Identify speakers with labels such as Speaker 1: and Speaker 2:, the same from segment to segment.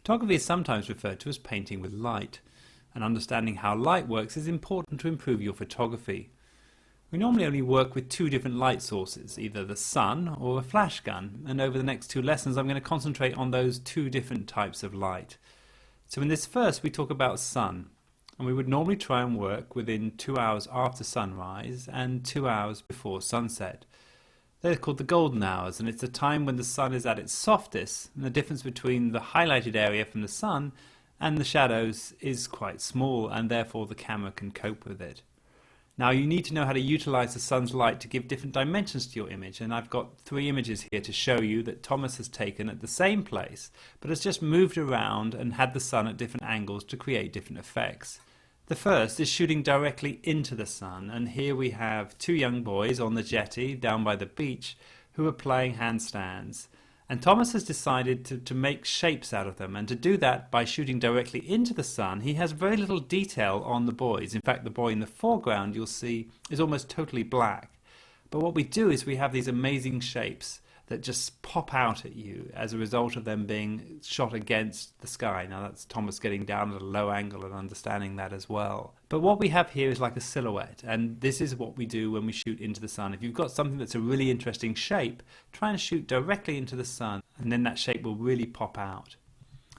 Speaker 1: Photography is sometimes referred to as painting with light, and understanding how light works is important to improve your photography. We normally only work with two different light sources, either the sun or a flash gun, and over the next two lessons I'm going to concentrate on those two different types of light. So in this first we talk about sun, and we would normally try and work within 2 hours after sunrise and 2 hours before sunset. They're called the golden hours, and it's a time when the sun is at its softest, and the difference between the highlighted area from the sun and the shadows is quite small, and therefore the camera can cope with it. Now you need to know how to utilize the sun's light to give different dimensions to your image, and I've got three images here to show you that Thomas has taken at the same place, but has just moved around and had the sun at different angles to create different effects. The first is shooting directly into the sun, and here we have two young boys on the jetty down by the beach who are playing handstands. And Thomas has decided to make shapes out of them, and to do that by shooting directly into the sun. He has very little detail on the boys. In fact, the boy in the foreground you'll see is almost totally black. But what we do is we have these amazing shapes that just pop out at you as a result of them being shot against the sky. Now that's Thomas getting down at a low angle and understanding that as well. But what we have here is like a silhouette, and this is what we do when we shoot into the sun. If you've got something that's a really interesting shape, try and shoot directly into the sun, and then that shape will really pop out.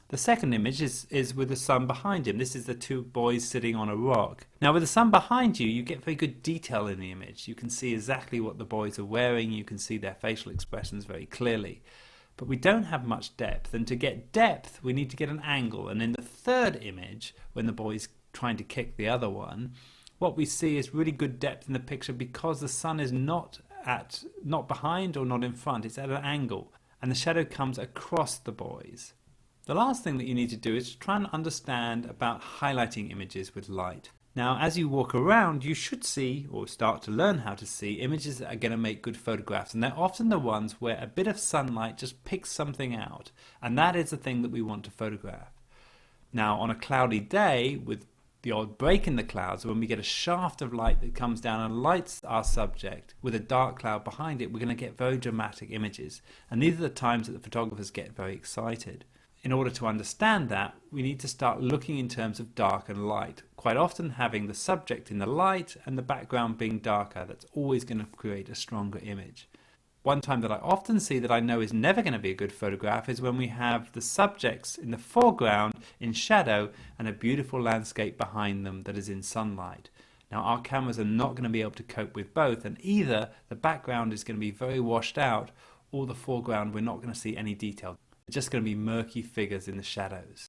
Speaker 1: The second image is with the sun behind him. This is the two boys sitting on a rock. Now with the sun behind you, you get very good detail in the image. You can see exactly what the boys are wearing, you can see their facial expressions very clearly. But we don't have much depth, and to get depth we need to get an angle. And in the third image, when the boy's trying to kick the other one, what we see is really good depth in the picture because the sun is not behind or not in front, it's at an angle, and the shadow comes across the boys. The last thing that you need to do is to try and understand about highlighting images with light. Now as you walk around you should see, or start to learn how to see, images that are going to make good photographs, and they're often the ones where a bit of sunlight just picks something out, and that is the thing that we want to photograph. Now on a cloudy day with the odd break in the clouds, when we get a shaft of light that comes down and lights our subject with a dark cloud behind it, we're going to get very dramatic images, and these are the times that the photographers get very excited. In order to understand that, we need to start looking in terms of dark and light, quite often having the subject in the light and the background being darker. That's always going to create a stronger image. One time that I often see that I know is never going to be a good photograph is when we have the subjects in the foreground in shadow and a beautiful landscape behind them that is in sunlight. Now our cameras are not going to be able to cope with both, and either the background is going to be very washed out or the foreground we're not going to see any detail. It's just going to be murky figures in the shadows.